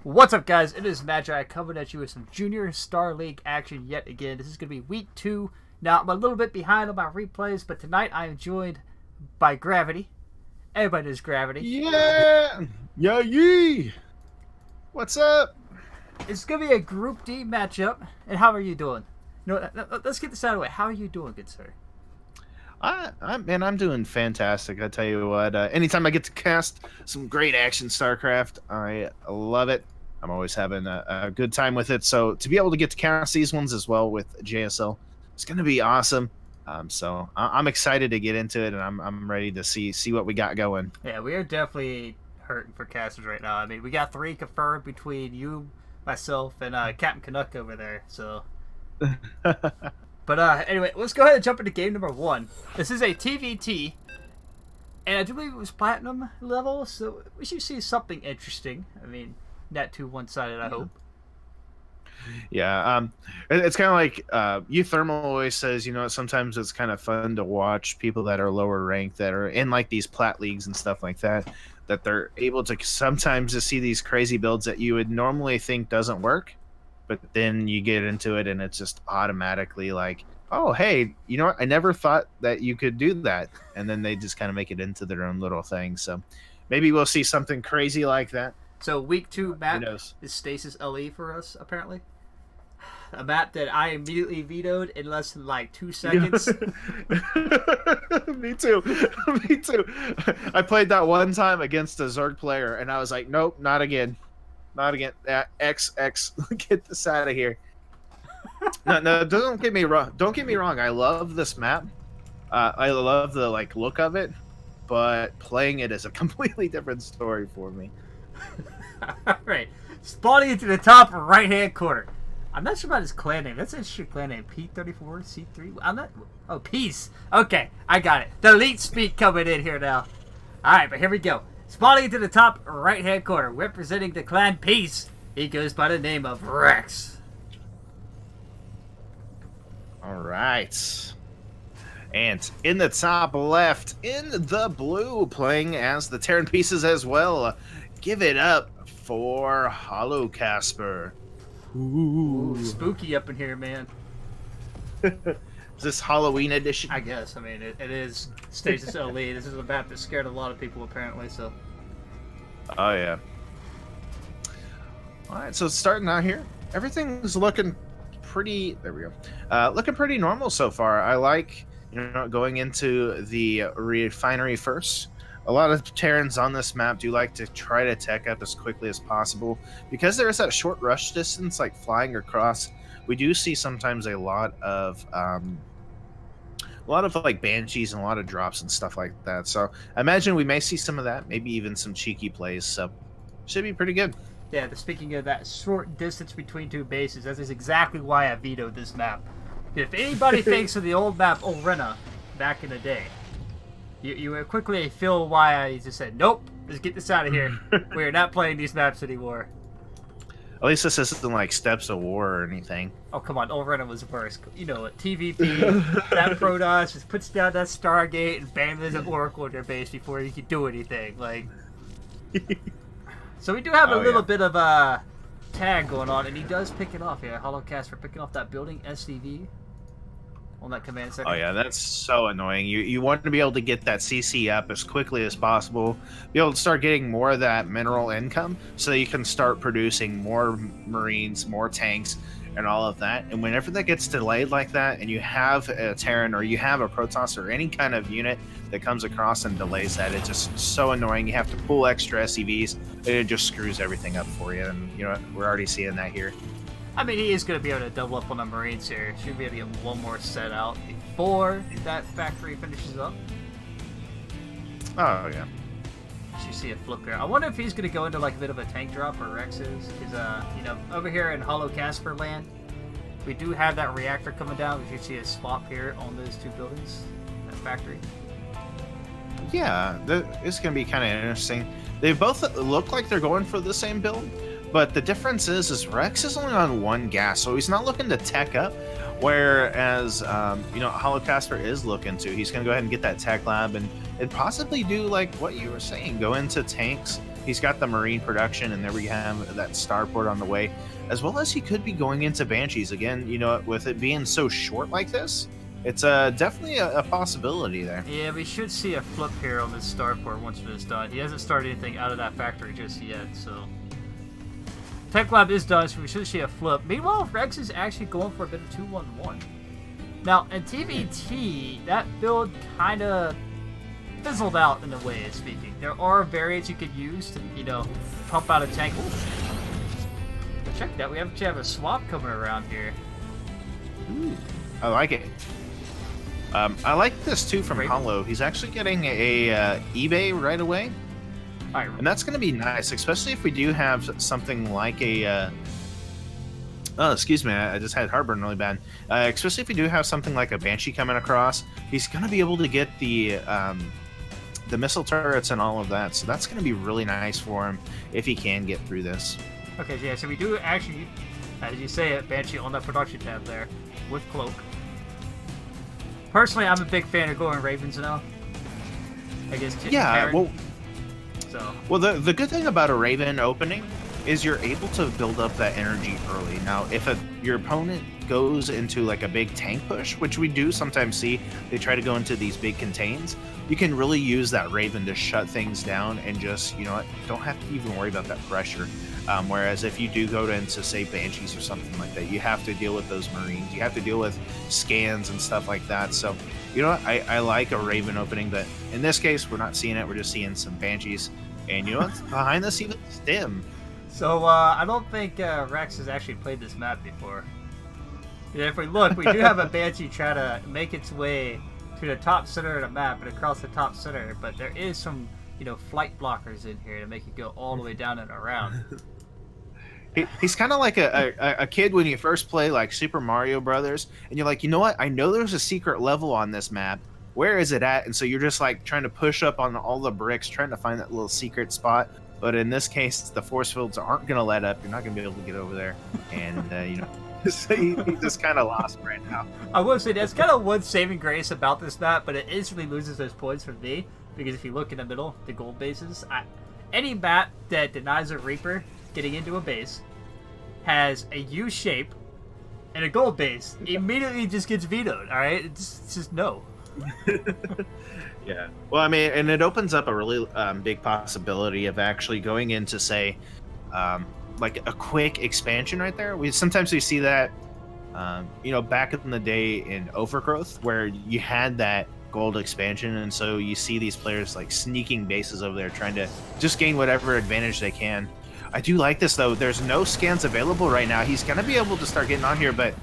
What's up, guys? It is Magi coming at you with some Junior Star League action yet again. This is going to be week 2. Now, I'm a little bit behind on my replays, but tonight I am joined by Gravity. Everybody knows Gravity. Yeah! Yeah, yee! What's up? It's going to be a Group D matchup. And how are you doing? No, let's get this out of the way. How are you doing, good sir? I'm doing fantastic. I tell you what, anytime I get to cast some great action StarCraft, I love it. I'm always having a good time with it. So to be able to get to cast these ones as well with JSL, it's going to be awesome. So I'm excited to get into it, and I'm ready to see what we got going. Yeah, we are definitely hurting for casters right now. I mean, we got 3 confirmed between you, myself, and Captain Canuck over there. So. But anyway, let's go ahead and jump into game number 1. This is a TVT, and I do believe it was platinum level, so we should see something interesting. I mean, not too one-sided, I hope. Yeah, it's kind of like Thermal always says, sometimes it's kind of fun to watch people that are lower ranked that are in like these plat leagues and stuff like that, that they're able to sometimes to see these crazy builds that you would normally think doesn't work. But then you get into it and it's just automatically like, oh, hey, you know what? I never thought that you could do that. And then they just kind of make it into their own little thing. So maybe we'll see something crazy like that. So week 2 map is Stasis LE for us, apparently. A map that I immediately vetoed in less than like 2 seconds. Me too. Me too. I played that one time against a Zerg player and I was like, nope, not again. Not again. X. Get this out of here. No. Don't get me wrong. Don't get me wrong. I love this map. I love the look of it, but playing it is a completely different story for me. All right, spawning into the top right-hand corner. I'm not sure about his clan name. That's a shit clan name. P34C3. I'm not. Oh, Peace. Okay, I got it. The elite speak coming in here now. All right, but here we go. Spawning into the top right-hand corner, representing the clan Peace, he goes by the name of Rex. All right. And in the top left, in the blue, playing as the Terran Pieces as well, give it up for HallowCasper. Ooh, spooky up in here, man. Is this Halloween edition? I guess. I mean, it is Stasis LE. This is a map that scared a lot of people, apparently, so. Oh, yeah. All right, so starting out here, everything's looking pretty... There we go. Looking pretty normal so far. I like, going into the refinery first. A lot of Terrans on this map do like to try to tech up as quickly as possible. Because there is that short rush distance, like flying across, we do see sometimes a lot of like banshees and a lot of drops and stuff like that. So I imagine we may see some of that, maybe even some cheeky plays. So should be pretty good. Yeah, speaking of that short distance between 2 bases, that is exactly why I vetoed this map. If anybody thinks of the old map Orena back in the day, you will quickly feel why I just said, nope, let's get this out of here. We're not playing these maps anymore. At least this isn't like Steps of War or anything. Oh, come on. Orena was worse. You know what? TVP, that Protoss just puts down that Stargate and bam, there's an Oracle in their base before you can do anything. Like, so we do have a little bit of a tag going on, and he does pick it off. Yeah, HallowCasper picking off that building, SCV, on that command center. Oh, yeah, that's so annoying. You want to be able to get that CC up as quickly as possible, be able to start getting more of that mineral income so that you can start producing more Marines, more tanks, and all of that. And whenever that gets delayed like that, and you have a Terran or you have a Protoss or any kind of unit that comes across and delays that, it's just so annoying. You have to pull extra SCVs, and it just screws everything up for you. And, we're already seeing that here. I mean, he is going to be able to double up on the Marines here. Should be able to get one more set out before that factory finishes up. Oh, yeah. You see a flip here. I wonder if he's going to go into like a bit of a tank drop, or Rex is. Because, over here in HallowCasper land, we do have that reactor coming down. We should see a swap here on those 2 buildings, that factory. Yeah, it's going to be kind of interesting. They both look like they're going for the same build. But the difference is Rex is only on 1 gas, so he's not looking to tech up. Whereas, HallowCasper is looking to. He's going to go ahead and get that tech lab and possibly do like what you were saying, go into tanks He's got the Marine production, and there we have that starport on the way, as well as he could be going into Banshees again. You know, with it being so short like this, it's definitely a possibility there. Yeah, we should see a flip here on this starport once it is done. He hasn't started anything out of that factory just yet, so... Tech Lab is done, so we should see a flip. Meanwhile, Rex is actually going for a bit of 2-1-1. Now, in TVT, that build kind of fizzled out in a way of speaking. There are variants you could use to, you know, pump out a tank. But check that, we actually have a swap coming around here. Ooh, I like it. I like this too from Hollow. He's actually getting a eBay right away. And that's going to be nice, especially if we do have something like a... oh, excuse me, I just had heartburn really bad. Especially if we do have something like a Banshee coming across, he's going to be able to get the missile turrets and all of that. So that's going to be really nice for him if he can get through this. Okay, yeah, so we do actually, as you say it, Banshee on that production tab there with Cloak. Personally, I'm a big fan of going Ravens now. I guess. Yeah, well... So. Well, the good thing about a Raven opening is you're able to build up that energy early. Now, if your opponent goes into like a big tank push, which we do sometimes see, they try to go into these big contains, you can really use that Raven to shut things down and just, you know what, don't have to even worry about that pressure. Whereas if you do go into, say, Banshees or something like that, you have to deal with those Marines. You have to deal with scans and stuff like that. So, you know what, I like a Raven opening, but in this case, we're not seeing it. We're just seeing some Banshees. And you know what, behind this even Stim. So, I don't think Rex has actually played this map before. And if we look, we do have a Banshee try to make its way to the top center of the map and across the top center, but there is some, you know, flight blockers in here to make it go all the way down and around. He's kind of like a kid when you first play like Super Mario Brothers, and you're like, you know what? I know there's a secret level on this map. Where is it at? And so you're just like trying to push up on all the bricks, trying to find that little secret spot. But in this case, the force fields aren't going to let up. You're not going to be able to get over there. And, you know, so he just kind of lost right now. I will say that's kind of one saving grace about this map, but it instantly loses those points for me. Because if you look in the middle, the gold bases, any map that denies a Reaper getting into a base has a U shape and a gold base. Immediately just gets vetoed, alright? It's just no. Yeah. Well, I mean, and it opens up a really big possibility of actually going into, say, like a quick expansion right there. Sometimes we see that, you know, back in the day in Overgrowth, where you had that gold expansion, and so you see these players like sneaking bases over there, trying to just gain whatever advantage they can. I do like this though. There's no scans available right now. He's gonna be able to start getting on here, but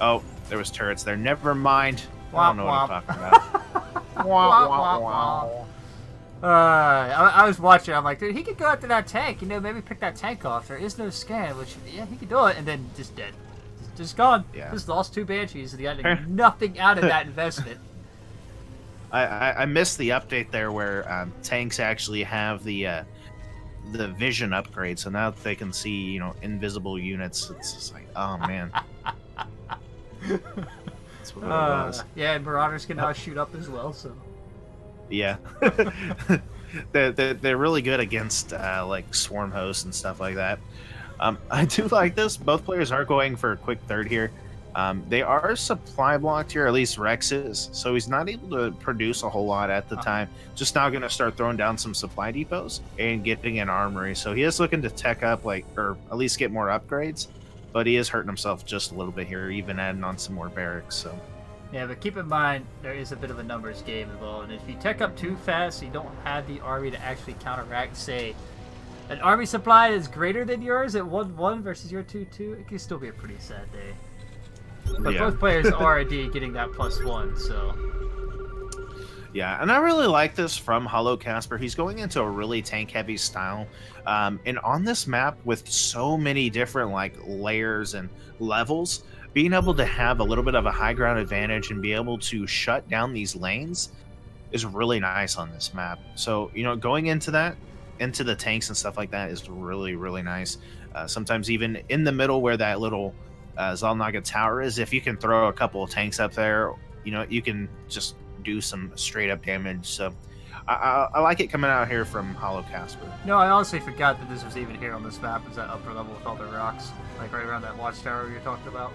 oh, there was turrets there. Never mind. I don't know what I'm talking about. I was watching. I'm like, dude, he could go after that tank. You know, maybe pick that tank off. There is no scan, which yeah, he could do it, and then just dead, just gone. Yeah. Just lost 2 Banshees, and he got nothing out of that investment. I missed the update there where tanks actually have the vision upgrade, so now they can see, you know, invisible units. It's just like, oh man. That's what it was. Yeah, and Marauders can now shoot up as well, so. Yeah. they're really good against like swarm hosts and stuff like that. I do like this. Both players are going for a quick third here. They are supply blocked here, at least Rex is, so he's not able to produce a whole lot at the time. Just now going to start throwing down some supply depots and getting an armory. So he is looking to tech up, like, or at least get more upgrades, but he is hurting himself just a little bit here, even adding on some more barracks. So yeah, but keep in mind there is a bit of a numbers game involved, and if you tech up too fast, you don't have the army to actually counteract. Say an army supply is greater than yours at 1-1 versus your 2-2, it can still be a pretty sad day. But yeah. Both players are indeed getting that +1, so. Yeah, and I really like this from HallowCasper. He's going into a really tank-heavy style. And on this map, with so many different like layers and levels, being able to have a little bit of a high ground advantage and be able to shut down these lanes is really nice on this map. So, you know, going into that, into the tanks and stuff like that is really, really nice. Sometimes even in the middle where that little Zalnaga tower is, if you can throw a couple of tanks up there, you know, you can just do some straight up damage. So I like it coming out here from HallowCasper. No, I honestly forgot that this was even here on this map. Is that upper level with all the rocks, like right around that watchtower you're talking about?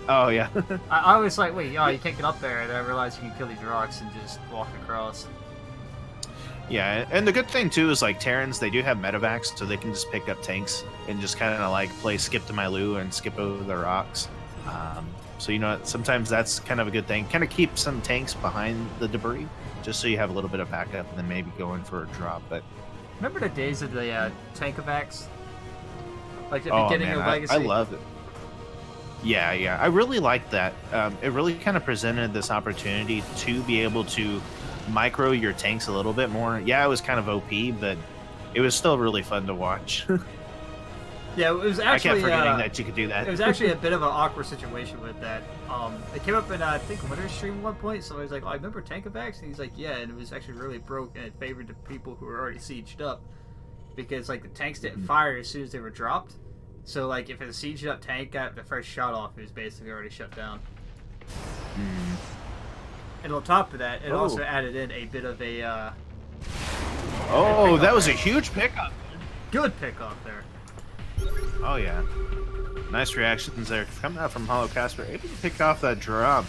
Oh yeah. I was like, wait, oh, you can't get up there, and I realized you can kill these rocks and just walk across. Yeah, and the good thing too is like Terrans, they do have medevacs, so they can just pick up tanks and just kind of like play skip to my loo and skip over the rocks. So you know, sometimes that's kind of a good thing. Kind of keep some tanks behind the debris, just so you have a little bit of backup, and then maybe go in for a drop. But remember the days of the tankovacs? Like the oh beginning man, of Legacy. I love it. Yeah, I really liked that. It really kind of presented this opportunity to be able to micro your tanks a little bit more. Yeah, it was kind of OP, but it was still really fun to watch. Yeah, it was actually. I kept forgetting that you could do that. It was actually a bit of an awkward situation with that. It came up in I think Winter's stream at one point. So I was like, oh, I remember tankovacs, and he's like, yeah, and it was actually really broke, and it favored the people who were already sieged up, because like the tanks didn't fire as soon as they were dropped. So like if a sieged up tank got the first shot off, it was basically already shut down. And on top of that, it also added in a bit of a. Oh, that was a huge pickup. Good pickup there. Oh yeah, nice reactions there coming out from HallowCasper, able to pick off that drop.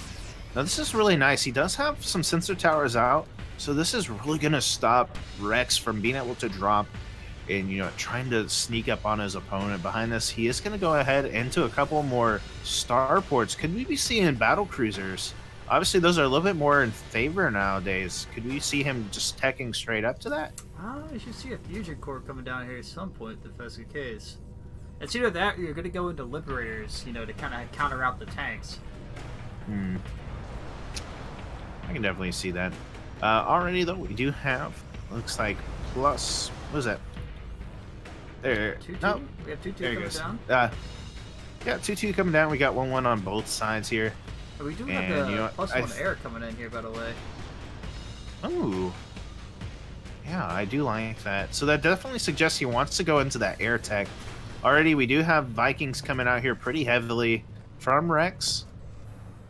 Now this is really nice. He does have some sensor towers out, so this is really gonna stop Rex from being able to drop and, you know, trying to sneak up on his opponent. Behind this, he is gonna go ahead into a couple more starports. Could we be seeing battle cruisers? Obviously, those are a little bit more in favor nowadays. Could we see him just teching straight up to that? You should see a fusion core coming down here at some point, if that's the case. It's either that or you're going to go into Liberators, you know, to kind of counter out the tanks. I can definitely see that. Already, though, we do have, looks like, plus, what is that? There. 2-2? No. We have 2-2 There coming goes. down. Yeah, 2-2 coming down. We got 1-1 on both sides here. Oh, we do And, have the you know, +1 air coming in here, by the way. Oh. Yeah, I do like that. So that definitely suggests he wants to go into that air tech. Already, we do have Vikings coming out here pretty heavily from Rex.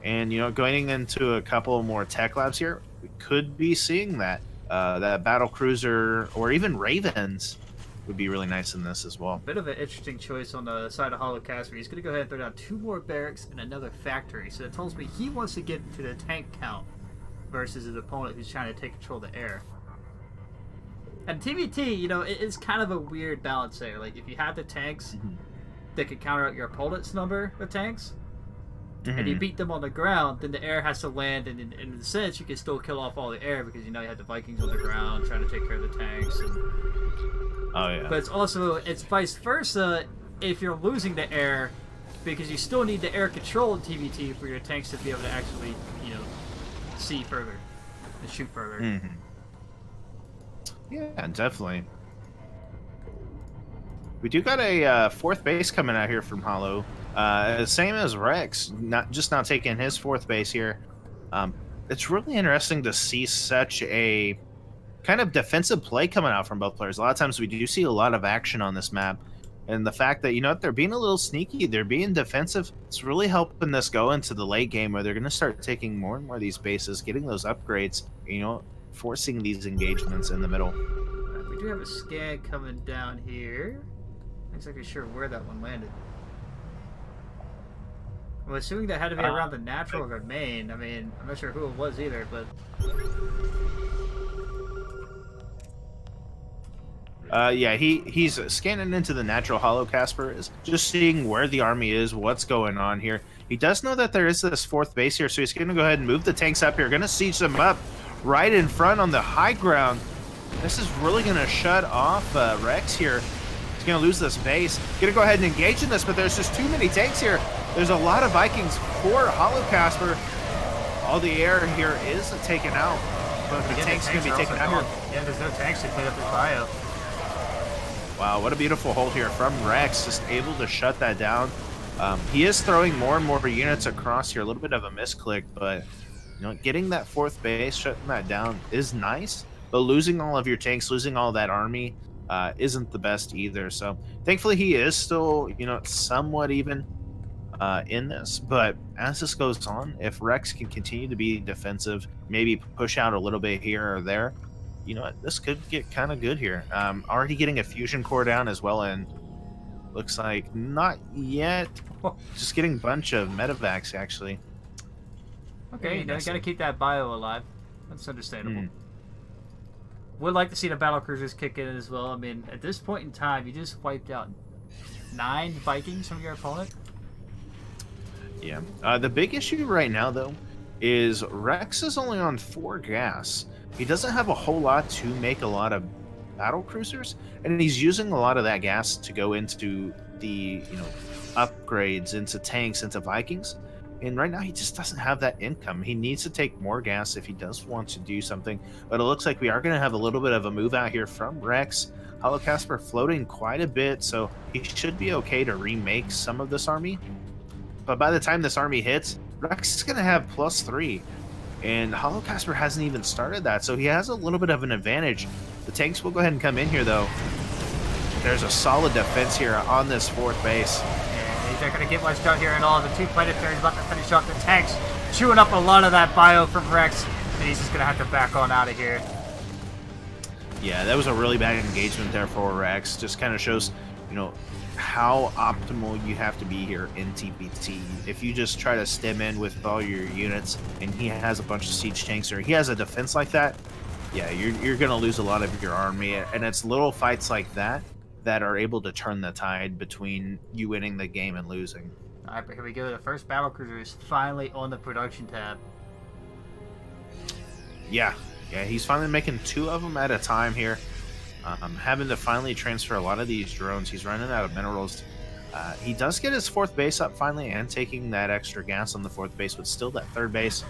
And, you know, going into a couple more tech labs here, we could be seeing that. That battle cruiser or even Ravens would be really nice in this as well. Bit of an interesting choice on the side of HallowCasper. He's going to go ahead and throw down 2 more barracks and another factory. So that tells me he wants to get to the tank count versus his opponent who's trying to take control of the air. And TVT, you know, it's kind of a weird balance there. Like, if you have the tanks that can counter out your opponent's number of tanks, and you beat them on the ground, then the air has to land, and in a sense, you can still kill off all the air because, you know, you have the Vikings on the ground trying to take care of the tanks. Oh, yeah. But it's also, it's vice versa if you're losing the air, because you still need the air control in TVT for your tanks to be able to actually, you know, see further and shoot further. Yeah, definitely. We do got a fourth base coming out here from Hollow. Same as Rex, not taking his fourth base here. It's really interesting to see such a kind of defensive play coming out from both players. A lot of times we do see a lot of action on this map. And the fact that, you know, they're being a little sneaky, they're being defensive, it's really helping this go into the late game where they're going to start taking more and more of these bases, getting those upgrades, you know, forcing these engagements in the middle. We do have a scan coming down here. Not exactly sure where that one landed. I'm assuming that had to be around the natural or main. I mean, I'm not sure who it was either, but... yeah, he's scanning into the natural. HallowCasper is just seeing where the army is, what's going on here. He does know that there is this fourth base here, so he's going to go ahead and move the tanks up here. Going to siege them up right in front on the high ground. This is really going to shut off Rex here. He's going to lose this base. Going to go ahead and engage in this, but there's just too many tanks here. There's a lot of Vikings for HallowCasper. All the air here is taken out, but the tanks are going to be taken out here. Yeah, there's no tanks to clean up his bio. Wow, what a beautiful hold here from Rex, just able to shut that down. He is throwing more and more units across here, a little bit of a misclick, but you know, getting that fourth base, shutting that down is nice, but losing all of your tanks, losing all that army isn't the best either. So thankfully he is still, you know, somewhat even in this, but as this goes on, if Rex can continue to be defensive, maybe push out a little bit here or there, you know what, this could get kind of good here. Already getting a fusion core down as well, and looks like not yet. Just getting a bunch of medevacs, actually. Okay, you know, you gotta keep that bio alive. That's understandable. Would like to see the battle cruisers kick in as well. I mean, at this point in time, you just wiped out 9 Vikings from your opponent. Yeah. The big issue right now, though, is Rex is only on 4 gas. He doesn't have a whole lot to make a lot of battle cruisers, and he's using a lot of that gas to go into the, upgrades, into tanks, into Vikings. And right now, he just doesn't have that income. He needs to take more gas if he does want to do something. But it looks like we are going to have a little bit of a move out here from Rex. HallowCasper floating quite a bit, so he should be okay to remake some of this army. But by the time this army hits, Rex is going to have +3. And HallowCasper hasn't even started that, so he has a little bit of an advantage. The tanks will go ahead and come in here, though. There's a solid defense here on this 4th base. And he's not going to get much done here at all. The 2 planetaries about to finish off the tanks, chewing up a lot of that bio from Rex. And he's just going to have to back on out of here. Yeah, that was a really bad engagement there for Rex. Just kind of shows, how optimal you have to be here in TPT. If you just try to stem in with all your units and he has a bunch of siege tanks or he has a defense like that, yeah, you're going to lose a lot of your army. And it's little fights like that that are able to turn the tide between you winning the game and losing. All right, but here we go. The first battlecruiser is finally on the production tab. Yeah, he's finally making 2 of them at a time here. Having to finally transfer a lot of these drones. He's running out of minerals. He does get his 4th base up finally and taking that extra gas on the 4th base, but still that 3rd base,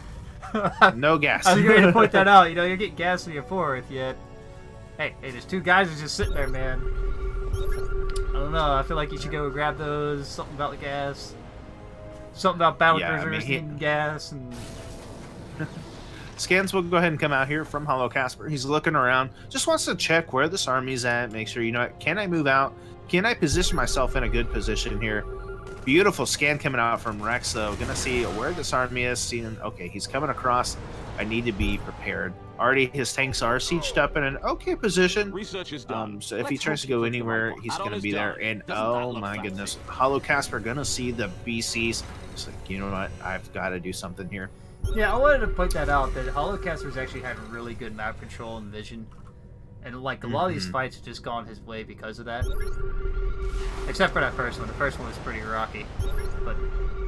no gas. I was going to point that out. You're getting gas in your 4th yet. Hey, there's 2 guys who's just sitting there, man. I don't know. I feel like you should go grab those. Something about the gas. Something about battlecruisers and gas and... Scans will go ahead and come out here from HallowCasper. He's looking around, just wants to check where this army's at, make sure, can I move out? Can I position myself in a good position here? Beautiful scan coming out from Rex, though. Gonna see where this army is, seeing, okay, he's coming across. I need to be prepared. Already his tanks are sieged up in an okay position. Research is done. So if he tries to go anywhere, he's gonna be there. And oh my goodness, HallowCasper gonna see the BCs. It's like, you know what? I've got to do something here. Yeah, I wanted to point that out, that HallowCasper's actually had really good map control and vision. And, a lot of these fights have just gone his way because of that. Except for that first one. The first one was pretty rocky. But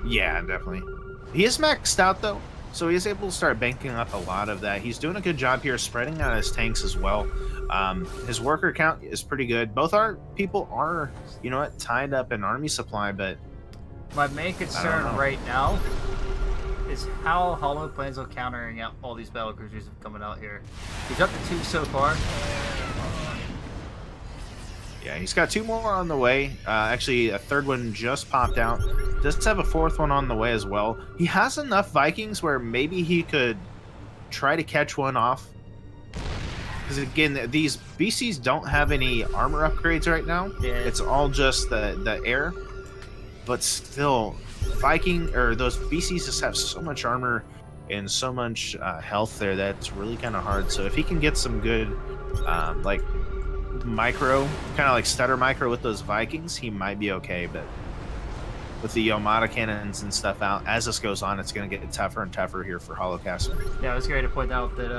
yeah, definitely. He is maxed out, though, so he is able to start banking up a lot of that. He's doing a good job here spreading out his tanks as well. His worker count is pretty good. Both our people are, tied up in army supply, but... my main concern right now is how Hollow plans on countering out all these battlecruisers coming out here. He's up to 2 so far. Yeah, he's got 2 more on the way. Actually, a 3rd one just popped out. Does have a 4th one on the way as well. He has enough Vikings where maybe he could try to catch one off. Because again, these BCs don't have any armor upgrades right now. Yeah. It's all just the air. But still, those BCs just have so much armor and so much health there that's really kind of hard. So if he can get some good, micro, kind of like stutter micro with those Vikings, he might be okay. But with the Yomata cannons and stuff out, as this goes on, it's going to get tougher and tougher here for HallowCasper. Yeah, I was going to point out that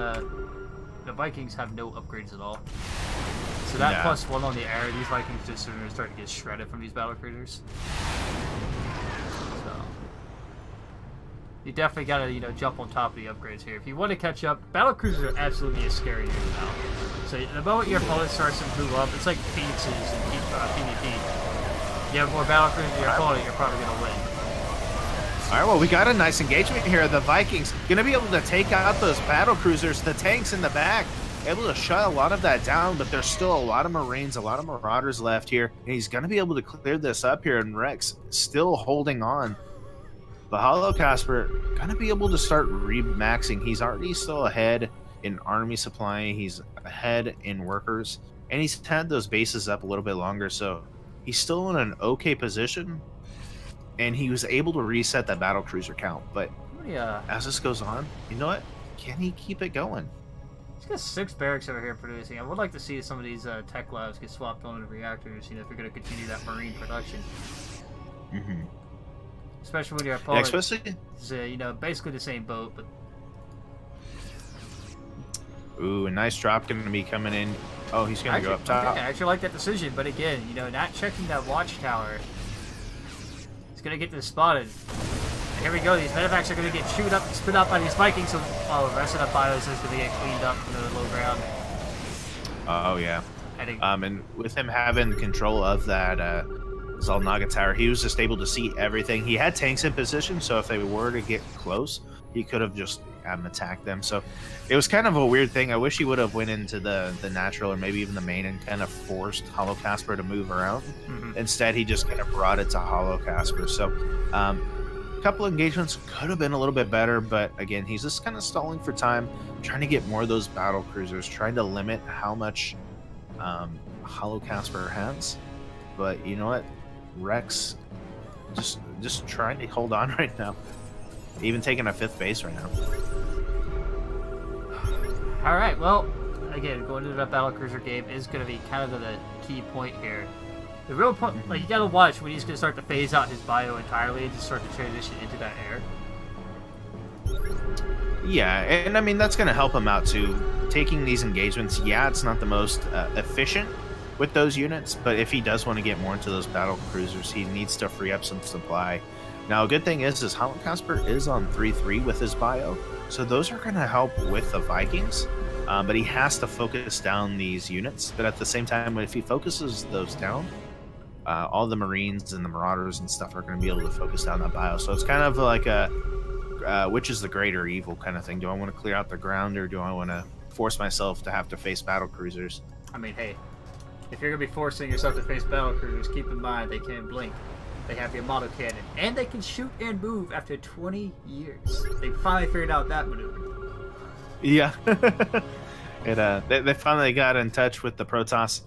the Vikings have no upgrades at all. So that +1 on the air, these Vikings just are going to start to get shredded from these battlecruisers. So you definitely got to jump on top of the upgrades here. If you want to catch up, battlecruisers are absolutely as scary as now. So the moment your opponent starts to move up, it's like phoenixes in PvP. You have more battlecruisers than your opponent, you're probably going to win. All right, well, we got a nice engagement here. The Vikings going to be able to take out those battlecruisers, the tanks in the back. Able to shut a lot of that down, but there's still a lot of Marines, a lot of Marauders left here. And he's going to be able to clear this up here, and Rex still holding on. But HallowCasper going to be able to start re-maxing. He's already still ahead in army supply. He's ahead in workers. And he's had those bases up a little bit longer, so he's still in an okay position. And he was able to reset that battlecruiser count. But as this goes on, you know what? Can he keep it going? He's got 6 barracks over here producing. I would like to see some of these tech labs get swapped onto reactors, you know, if you're going to continue that marine production. Mm-hmm. Especially when your opponent especially is, you know, basically the same boat, but... Ooh, a nice drop going to be coming in. Oh, he's going to go up top. Okay, I actually like that decision, but again, you know, not checking that watchtower. He's going to get this spotted. And here we go, these medevacs are going to get chewed up and spit up by these Vikings, so... Oh, the rest of the bios is going to get cleaned up from the low ground. Oh, yeah. And with him having control of that Zalnaga tower, he was just able to see everything. He had tanks in position, so if they were to get close, he could have just attacked them. So it was kind of a weird thing. I wish he would have went into the natural or maybe even the main and kind of forced HallowCasper to move around. Instead, he just kind of brought it to HallowCasper. So a couple engagements could have been a little bit better, but again, he's just kind of stalling for time, trying to get more of those battle cruisers, trying to limit how much HallowCasper has. But you know what? Rex just trying to hold on right now. Even taking a 5th base right now. Alright, well, again, going into that battlecruiser game is going to be kind of the key point here. The real point, like, you got to watch when he's going to start to phase out his bio entirely and just start to transition into that air. Yeah, and I mean, that's going to help him out too. Taking these engagements, yeah, it's not the most efficient with those units, but if he does want to get more into those battle cruisers, he needs to free up some supply. Now, a good thing is HallowCasper is on 3-3 with his bio, so those are going to help with the Vikings, but he has to focus down these units. But at the same time, if he focuses those down, all the Marines and the Marauders and stuff are going to be able to focus down that bio. So it's kind of like a which is the greater evil kind of thing. Do I want to clear out the ground, or do I want to force myself to have to face battle cruisers? I mean, hey, if you're going to be forcing yourself to face battle cruisers, keep in mind they can't blink. They have the Yamato cannon, and they can shoot and move after 20 years. They finally figured out that maneuver. Yeah. They finally got in touch with the Protoss,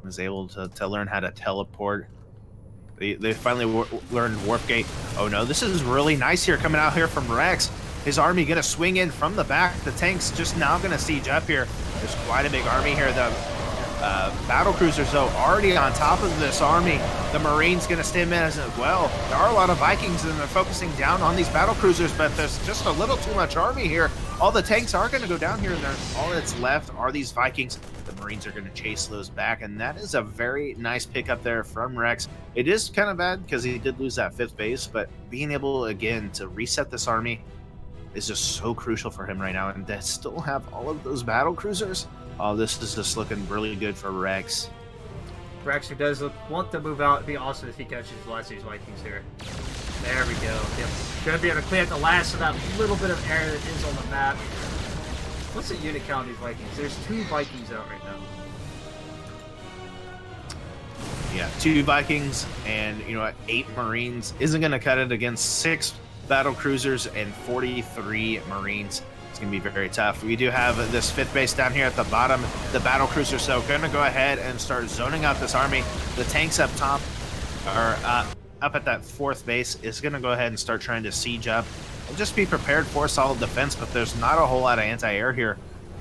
was able to learn how to teleport. They finally learned Warp Gate. Oh no, this is really nice here coming out here from Rex. His army going to swing in from the back. The tanks just now going to siege up here. There's quite a big army here. The battle cruisers, though, already on top of this army. The Marines going to stem in as well. There are a lot of Vikings, and they're focusing down on these battle cruisers, but there's just a little too much army here. All the tanks are going to go down here, and all that's left are these Vikings. The Marines are going to chase those back, and that is a very nice pickup there from Rex. It is kind of bad because he did lose that 5th base, but being able, again, to reset this army is just so crucial for him right now, and to still have all of those battle cruisers. Oh, this is just looking really good for Rex. Rex, who does want to move out, it'd be awesome if he catches the last of these Vikings here. There we go. Yep. Gonna be able to clear up the last of that little bit of air that is on the map. What's the unit count of these Vikings? There's 2 Vikings out right now. Yeah, 2 Vikings and, you know, 8 Marines isn't going to cut it against 6 battle cruisers and 43 Marines. It's going to be very tough. We do have this 5th base down here at the bottom, the battle cruiser, so going to go ahead and start zoning out this army. The tanks up top are up at that 4th base is going to go ahead and start trying to siege up. And just be prepared for solid defense, but there's not a whole lot of anti-air here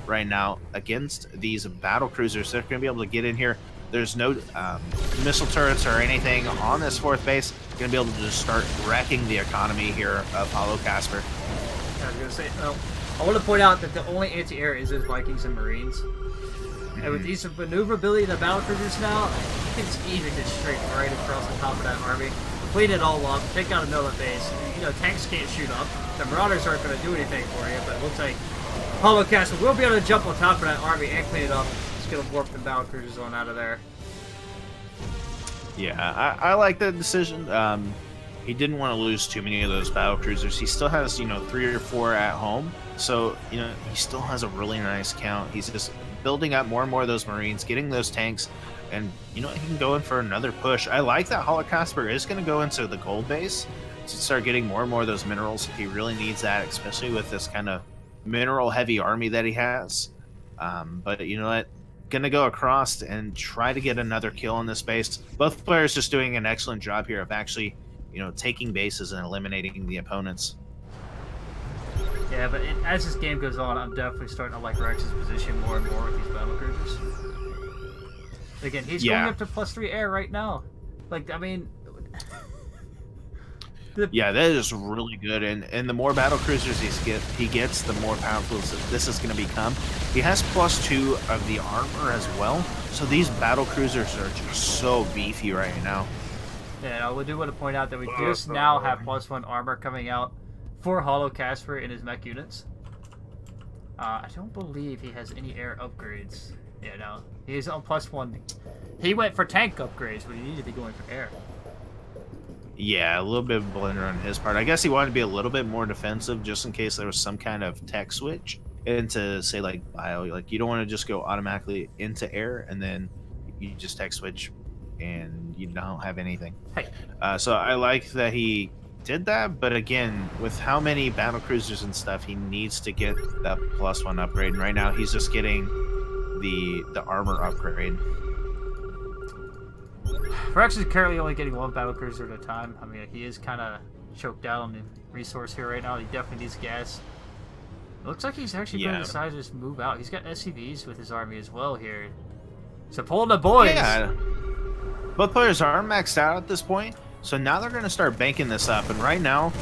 right now against these battle cruisers. They're going to be able to get in here. There's no missile turrets or anything on this 4th base. Going to be able to just start wrecking the economy here of HallowCasper. I was going to say, well, I want to point out that the only anti-air is those Vikings and Marines. And with these maneuverability in the battle cruisers now, it's easy to straight right across the top of that army. Clean it all up, take out another base. You know, tanks can't shoot up. The Marauders aren't going to do anything for you, but it looks like HallowCasper will be able to jump on top of that army and clean it up. It's going to warp the battle cruisers on out of there. Yeah, I like that decision. He didn't want to lose too many of those battle cruisers. He still has, you know, 3 or 4 at home. So, you know, he still has a really nice count. He's just building up more and more of those Marines, getting those tanks, and, you know, he can go in for another push. I like that HallowCasper is going to go into the gold base to start getting more and more of those minerals. He really needs that, especially with this kind of mineral-heavy army that he has. But, you know what? Gonna go across and try to get another kill on this base. Both players just doing an excellent job here of actually, you know, taking bases and eliminating the opponents. Yeah, but as this game goes on, I'm definitely starting to like Rex's position more and more with these battle cruisers. Again, he's going up to +3 air right now. Like, I mean... Yeah, that is really good, and the more battle cruisers he gets, the more powerful this is going to become. He has +2 of the armor as well, so these battle cruisers are just so beefy right now. Yeah, I do want to point out that we just now have +1 armor coming out for HallowCasper in his mech units. I don't believe he has any air upgrades. Yeah, no, he's on +1. He went for tank upgrades, but he needed to be going for air. Yeah, a little bit of blender on his part. I guess he wanted to be a little bit more defensive just in case there was some kind of tech switch into, say, like bio. Like, you don't want to just go automatically into air and then you just tech switch and you don't have anything. Hey. So I like that he did that, but again, with how many battle cruisers and stuff, he needs to get that +1 upgrade. And right now he's just getting the armor upgrade. Rex is currently only getting 1 battle cruiser at a time. I mean, he is kind of choked out on the resource here right now. He definitely needs gas. It looks like he's actually going to decide to just move out. He's got SCVs with his army as well here. So pulling the boys. Yeah. Both players are maxed out at this point, so now they're going to start banking this up. And right now,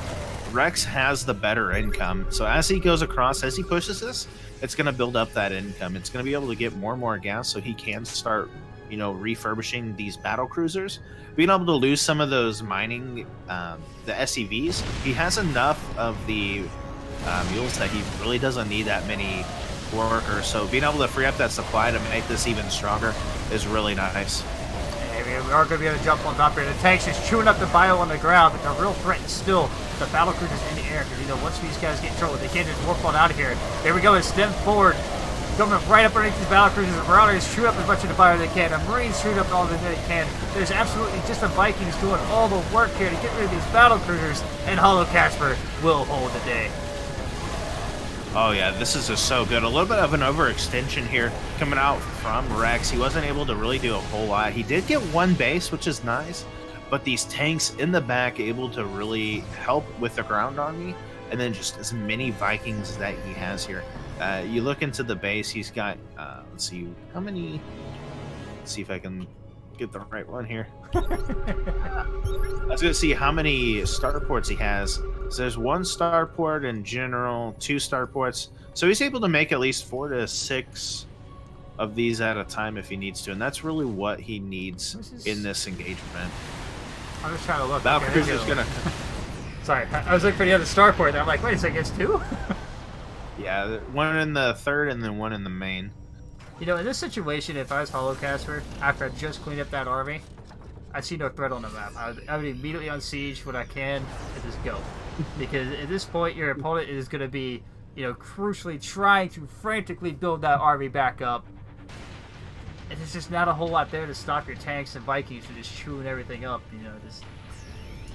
Rex has the better income. So as he goes across, as he pushes this, it's going to build up that income. It's going to be able to get more and more gas so he can start, you know, refurbishing these battle cruisers, being able to lose some of those mining, the SCVs. He has enough of the mules that he really doesn't need that many workers. So being able to free up that supply to make this even stronger is really nice. We are going to be able to jump on top here. The tank's just chewing up the bio on the ground, but the real threat is still the battle cruisers in the air. Because, you know, once these guys get in trouble, they can't just warp on out of here. There we go, it's stem forward. Coming right up underneath these battle cruisers. The Marauders shoot up as much of the fire as they can. The Marines shoot up all that they can. There's absolutely just the Vikings doing all the work here to get rid of these battle cruisers, and HallowCasper will hold the day. Oh yeah, this is just so good. A little bit of an overextension here coming out from Rex. He wasn't able to really do a whole lot. He did get 1 base, which is nice, but these tanks in the back able to really help with the ground army, and then just as many Vikings that he has here. You look into the base, he's got, let's see, how many, let's see if I can get the right one here. I was going to see how many starports he has. So there's 1 starport in general, 2 starports. So he's able to make at least 4 to 6 of these at a time if he needs to. And that's really what he needs in this engagement. I'm just trying to look. Battle Cruiser's going to... Sorry, I was looking for the other starport there. I'm like, wait a second, it's 2? Yeah, 1 in the third and then 1 in the main. You know, in this situation, if I was HallowCasper, after I just cleaned up that army, I see no threat on the map. I would immediately unsiege what I can and just go. Because at this point, your opponent is going to be, you know, crucially trying to frantically build that army back up. And there's just not a whole lot there to stop your tanks and Vikings from just chewing everything up. You know, just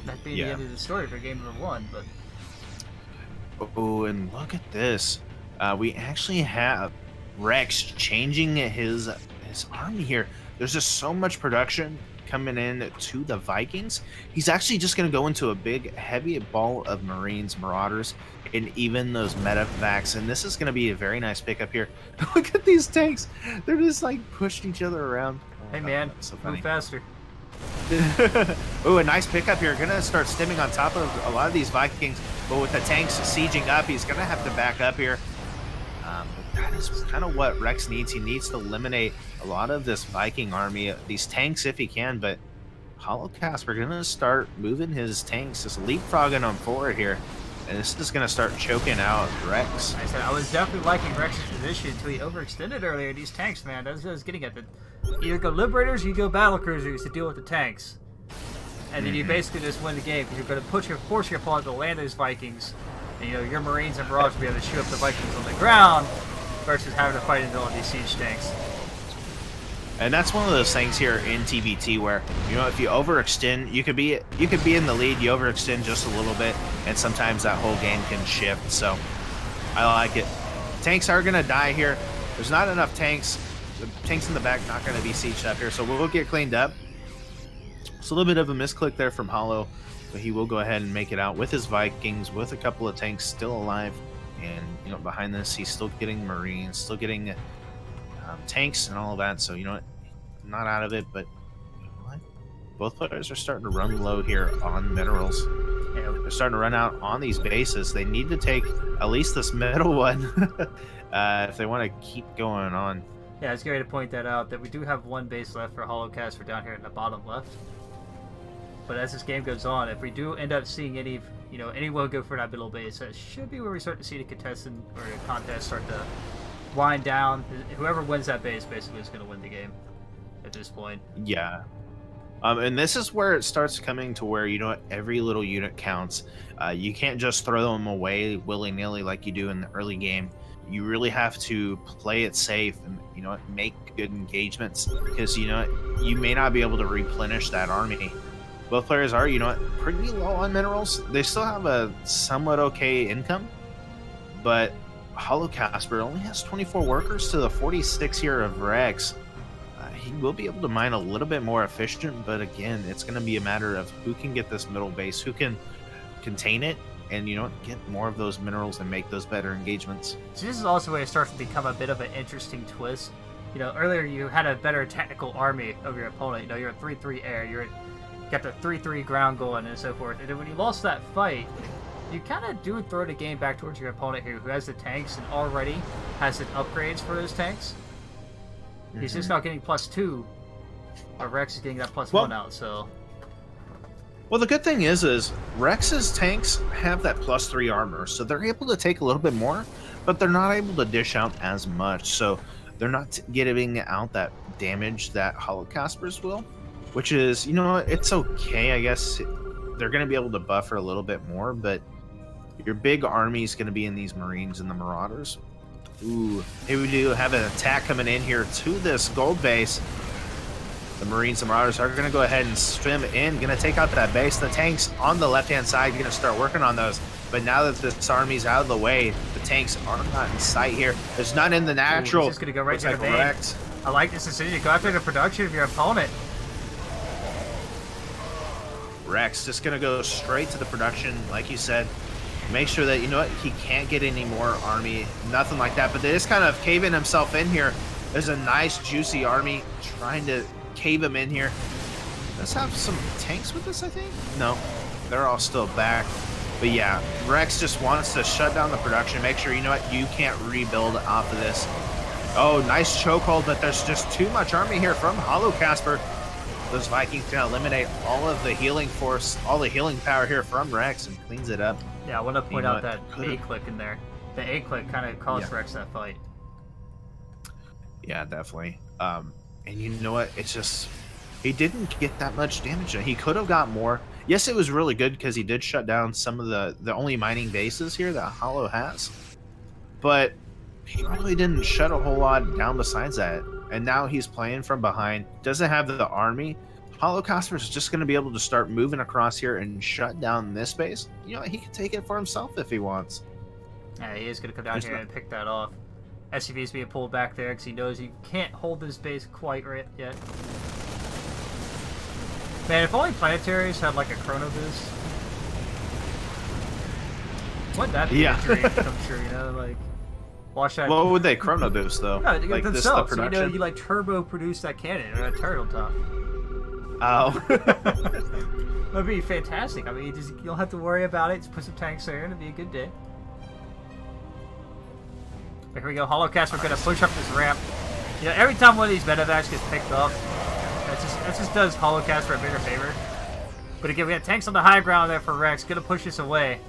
that being the end of the story for game number 1. But oh, and look at this. We actually have Rex changing his army here. There's just so much production coming in to the Vikings. He's actually just going to go into a big heavy ball of Marines, Marauders, and even those medevacs. And this is going to be a very nice pickup here. Look at these tanks. They're just like pushing each other around. Hey man, so move faster. Oh, a nice pickup here. Going to start stemming on top of a lot of these Vikings. But with the tanks sieging up, he's going to have to back up here. But that is kind of what Rex needs. He needs to eliminate a lot of this Viking army, these tanks if he can. But HallowCasper going to start moving his tanks, just leapfrogging them forward here. And this is going to start choking out Rex. I said I was definitely liking Rex's position until he overextended earlier. These tanks, man, that's what I was getting at. Either go Liberators or you go Battle Cruisers to deal with the tanks. And then you basically just win the game because you're going to force your opponent to land those Vikings. And, you know, your Marines and Marauders will be able to shoot up the Vikings on the ground versus having to fight into all these siege tanks. And that's one of those things here in TVT where, you know, if you overextend, you could be in the lead, you overextend just a little bit, and sometimes that whole game can shift. So I like it. Tanks are going to die here. There's not enough tanks. The tanks in the back not going to be sieged up here, so we'll get cleaned up. It's a little bit of a misclick there from Hollow, but he will go ahead and make it out with his Vikings, with a couple of tanks still alive. And behind this, he's still getting Marines, still getting tanks and all of that. So not out of it, but what? Both players are starting to run low here on minerals. They're starting to run out on these bases. They need to take at least this middle one if they want to keep going on. Yeah, I was going to point that out, that we do have one base left for HallowCasper down here in the bottom left. But as this game goes on, if we do end up seeing anyone go for that middle base, that should be where we start to see the contestant or the contest start to wind down. Whoever wins that base basically is going to win the game at this point. Yeah. And this is where it starts coming to where, every little unit counts. You can't just throw them away willy-nilly like you do in the early game. You really have to play it safe and, make good engagements because, you may not be able to replenish that army. Both players are, pretty low on minerals. They still have a somewhat okay income, but HallowCasper only has 24 workers to the 46 here of Rex. He will be able to mine a little bit more efficient, but again, it's going to be a matter of who can get this middle base, who can contain it, and get more of those minerals and make those better engagements. So this is also where it starts to become a bit of an interesting twist. Earlier you had a better technical army of your opponent. You're at 3-3 air, you got the 3-3 ground going and so forth. And then when you lost that fight, you kind of do throw the game back towards your opponent here, who has the tanks and already has the upgrades for those tanks. He's just not getting +2, or Rex is getting that +1 out, so... Well, the good thing is Rex's tanks have that +3 armor, so they're able to take a little bit more, but they're not able to dish out as much, so they're not giving out that damage that HallowCaspers will, which is, it's okay, I guess. They're going to be able to buffer a little bit more, but your big army is going to be in these Marines and the Marauders. Ooh, here we do have an attack coming in here to this gold base. The Marines and Marauders are going to go ahead and swim in, going to take out that base. The tanks on the left-hand side are going to start working on those. But now that this army's out of the way, the tanks are not in sight here. There's none in the natural. He's just going to go right to the main. I like this decision. Go after the production of your opponent. Rex just going to go straight to the production, like you said. Make sure that, he can't get any more army, nothing like that. But they just kind of caving himself in here. There's a nice, juicy army trying to cave him in here. Let's have some tanks with us, I think. No, they're all still back. But yeah, Rex just wants to shut down the production. Make sure, you can't rebuild off of this. Oh, nice chokehold, but there's just too much army here from HallowCasper. Those Vikings can eliminate all of the healing force, all the healing power here from Rex and cleans it up. Yeah, I want to point out that A-click in there. The A-click kind of caused Rex that fight. Yeah, definitely. And you know what? It's just... he didn't get that much damage. He could have got more. Yes, it was really good because he did shut down some of the only mining bases here that Hallow has. But he really didn't shut a whole lot down besides that. And now he's playing from behind. Doesn't have the army. HallowCasper is just going to be able to start moving across here and shut down this base. He can take it for himself if he wants. Yeah, he is going to come down here and pick that off. SUV is being pulled back there because he knows he can't hold this base quite right yet. Man, if only planetaries had like a chrono boost. Wouldn't that be a dream come true, like... Watch that. What would they chrono boost though? No, like themselves. This, the production? You like turbo produce that cannon or that turret on top. Oh. That'd be fantastic. I mean, you don't have to worry about it. Just put some tanks there and it'd be a good day. Here we go. HallowCasper going to push up this ramp. Every time one of these medevacs gets picked up, that just does HallowCasper a bigger favor. But again, we got tanks on the high ground there for Rex. Going to push us away.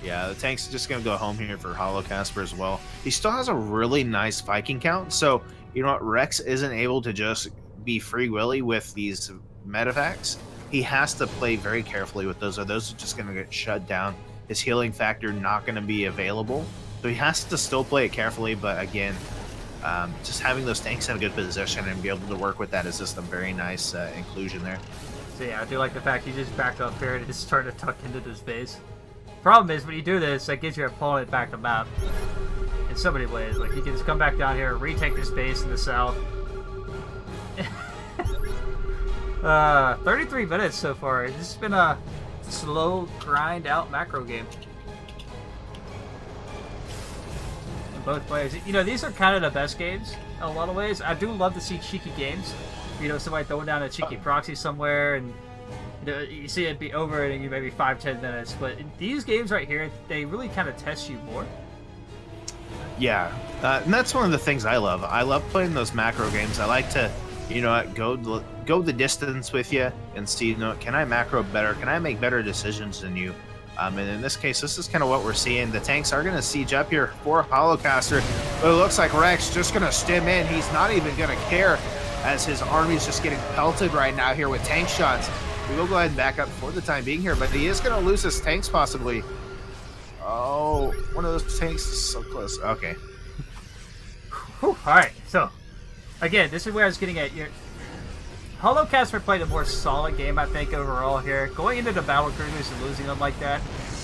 Yeah, the tank's just going to go home here for HallowCasper as well. He still has a really nice Viking count, so you know what? Rex isn't able to just be free willy with these medevacs. He has to play very carefully with those, or those are just going to get shut down. His healing factor not going to be available, so he has to still play it carefully. But again, just having those tanks in a good position and be able to work with that is just a very nice inclusion there. So yeah, I do like the fact he just backed up here and just started to tuck into this base. Problem is, when you do this, that gives your opponent back the map in so many ways. Like, he can just come back down here and retake this base in the south. 33 minutes so far. This has been a slow, grind-out macro game. both players. You know, these are kind of the best games in a lot of ways. I do love to see cheeky games. You know, somebody throwing down a cheeky proxy somewhere, and you see it be over in maybe 5-10 minutes. But these games right here, they really kind of test you more. Yeah, and that's one of the things I love. I love playing those macro games. I like to, you know, go the distance with you and see, you know, can I macro better? Can I make better decisions than you? And in this case, this is kind of what we're seeing. The tanks are going to siege up here for HallowCasper, but it looks like Rex just going to stim in. He's not even going to care as his army's just getting pelted right now here with tank shots. We will go ahead and back up for the time being here, but he is going to lose his tanks possibly. Oh, one of those tanks is so close. Okay. Whew. All right, so again, this is where I was getting at. HallowCasper played a more solid game, I think, overall here. Going into the battle cruisers and losing them like that,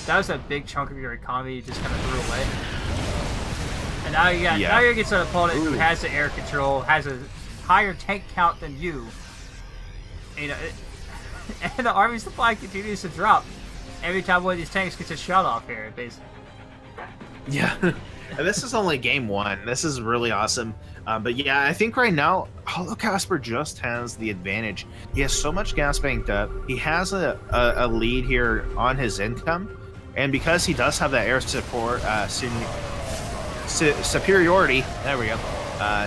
that was a big chunk of your economy you just kind of threw away. And now you got now you're against an opponent who has the air control, has a higher tank count than you. You know, and the army supply continues to drop every time one of these tanks gets a shot off here, basically. Yeah, and this is only game one. This is really awesome. But yeah, I think right now, HallowCasper just has the advantage. He has so much gas banked up. He has a lead here on his income. And because he does have that air support, superiority, there we go.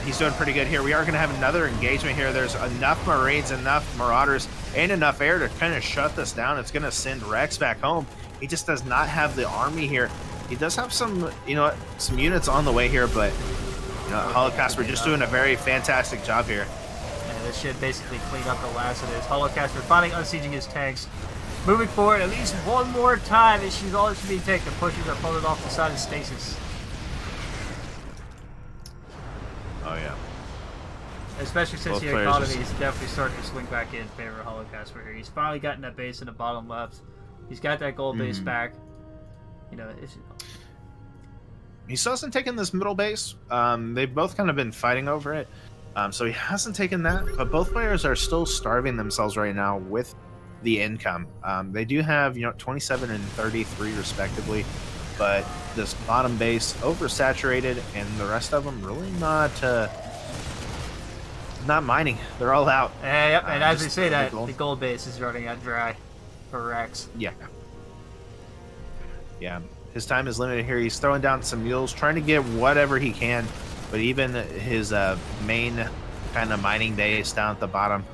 He's doing pretty good here. We are going to have another engagement here. There's enough Marines, enough Marauders, and enough air to kind of shut this down. It's going to send Rex back home. He just does not have the army here. He does have some, you know, some units on the way here, but you know, HallowCasper just doing a very fantastic job here. And this should basically clean up the last of this. HallowCasper finally unsieging his tanks. Moving forward at least one more time. Issues all that should be taken. Pushes their opponent off the side of stasis. Oh, yeah. Especially since the economy is definitely starting to swing back in favor of HallowCasper here. He's finally gotten that base in the bottom left. He's got that gold base back. You know, he still hasn't taken this middle base. They've both kind of been fighting over it. So he hasn't taken that, but both players are still starving themselves right now with the income. They do have, you know, 27 and 33 respectively, but this bottom base oversaturated, and the rest of them really not mining. They're all out. Yep, and as we say that, the gold base is running out dry for Rex. Yeah. Yeah, his time is limited here. He's throwing down some mules, trying to get whatever he can, but even his main kind of mining base down at the bottom,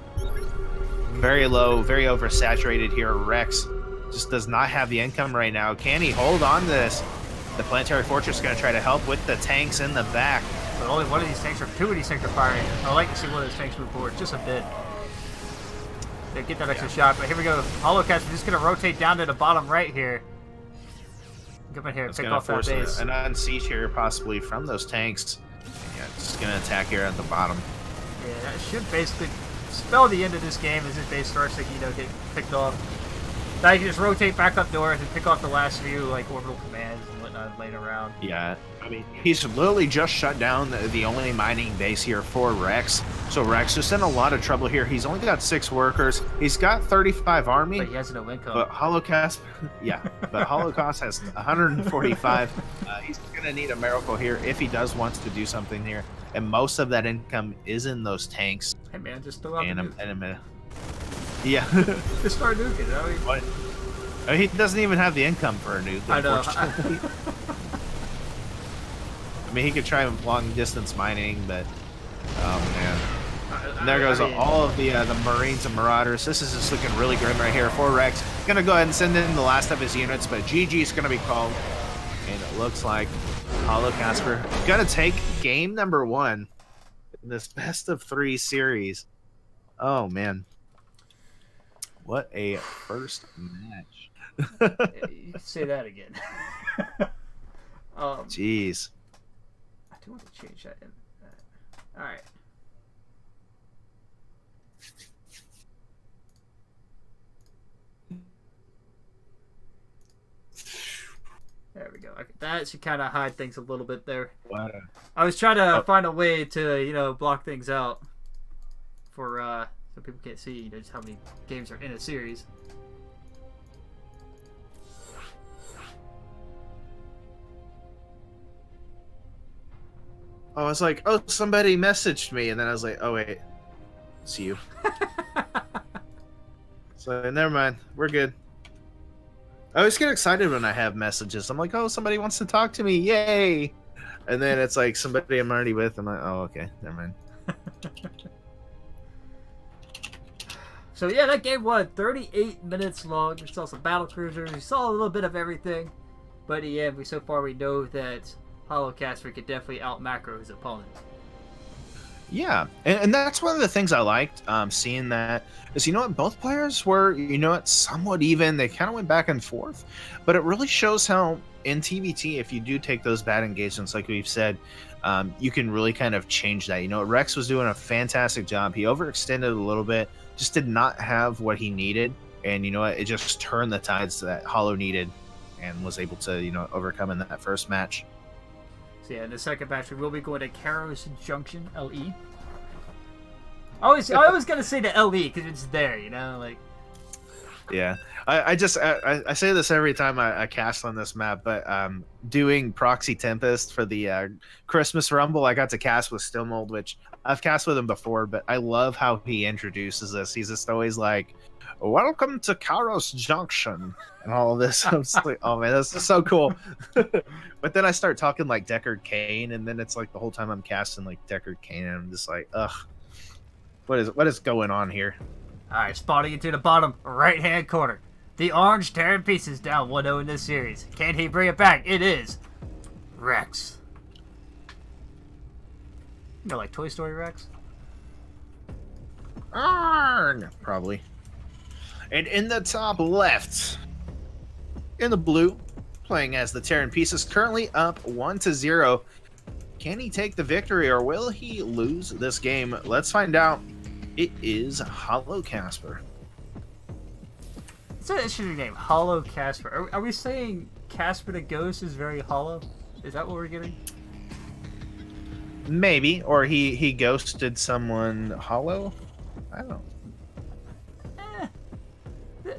very low, very oversaturated here. Rex just does not have the income right now. Can he hold on to this? The Planetary Fortress is going to try to help with the tanks in the back. But only one of these tanks, or two of these tanks are firing. I'd like to see one of those tanks move forward just a bit. They get that extra shot, but here we go. HallowCasper just going to rotate down to the bottom right here. Come in here and pick off that base. An unsiege here, possibly from those tanks. Yeah, just gonna attack here at the bottom. Yeah, that should basically spell the end of this game as this base starts to, you know, get picked off. Now you can just rotate back up north and pick off the last few, like, orbital commands and whatnot laying around. Yeah, I mean, he's literally just shut down the only mining base here for Rex. So Rex just in a lot of trouble here. He's only got 6 workers. He's got 35 army. But he has no income. But HallowCasper, yeah, but HallowCasper has 145. He's going to need a miracle here if he does want to do something here. And most of that income is in those tanks. Hey, man, just throw out the nuke. In a minute. Yeah. Just start nuking. What? I mean, he doesn't even have the income for a nuke, unfortunately. I mean, he could try long distance mining, but oh man. And there goes all of the Marines and Marauders. This is just looking really grim right here for Rex. Gonna go ahead and send in the last of his units, but GG's gonna be called. And it looks like HallowCasper gonna take game number 1 in this best of 3 series. Oh man. What a first match. You can say that again. Jeez. I do want to change that in. Alright. There we go. That should kind of hide things a little bit there. Wow. I was trying to find a way to, you know, block things out for so people can't see, you know, just how many games are in a series. I was like, oh, somebody messaged me, and then I was like, oh wait, it's you. So never mind, we're good. I always get excited when I have messages. I'm like, oh, somebody wants to talk to me, yay! And then it's like somebody I'm already with. I'm like, oh, okay, never mind. So yeah, that game was 38 minutes long. We saw some battle cruisers. We saw a little bit of everything. But yeah, so far we know that HallowCasper could definitely out macro his opponent. Yeah, and that's one of the things I liked, seeing that, is, you know what, both players were, you know what, somewhat even. They kind of went back and forth, but it really shows how in TVT, if you do take those bad engagements, like we've said, you can really kind of change that. You know, Rex was doing a fantastic job. He overextended a little bit, just did not have what he needed, and you know what, it just turned the tides that Hollow needed and was able to, you know, overcome in that first match. So yeah, in the second match, we will be going to Karos Junction, LE. I always gotta say the LE because it's there, you know, like. Yeah, I say this every time I cast on this map, but doing Proxy Tempest for the Christmas Rumble, I got to cast with Stillmold, which I've cast with him before, but I love how he introduces this. He's just always like, welcome to Karos Junction, and all of this. I'm just like, oh man, that's so cool. But then I start talking like Deckard Cain, and then it's like the whole time I'm casting like Deckard Cain, and I'm just like, ugh, what is going on here? Alright, spotting into the bottom right-hand corner. The orange tearing pieces down 1-0 in this series. Can he bring it back? It is Rex. You know, like Toy Story Rex? Arrgh, probably. And in the top left, in the blue, playing as the Terran Pieces, currently up 1-0. Can he take the victory, or will he lose this game? Let's find out. It is HallowCasper. It's an interesting name, HallowCasper. Are we saying Casper the Ghost is very hollow? Is that what we're getting? Maybe, or he ghosted someone hollow? I don't know.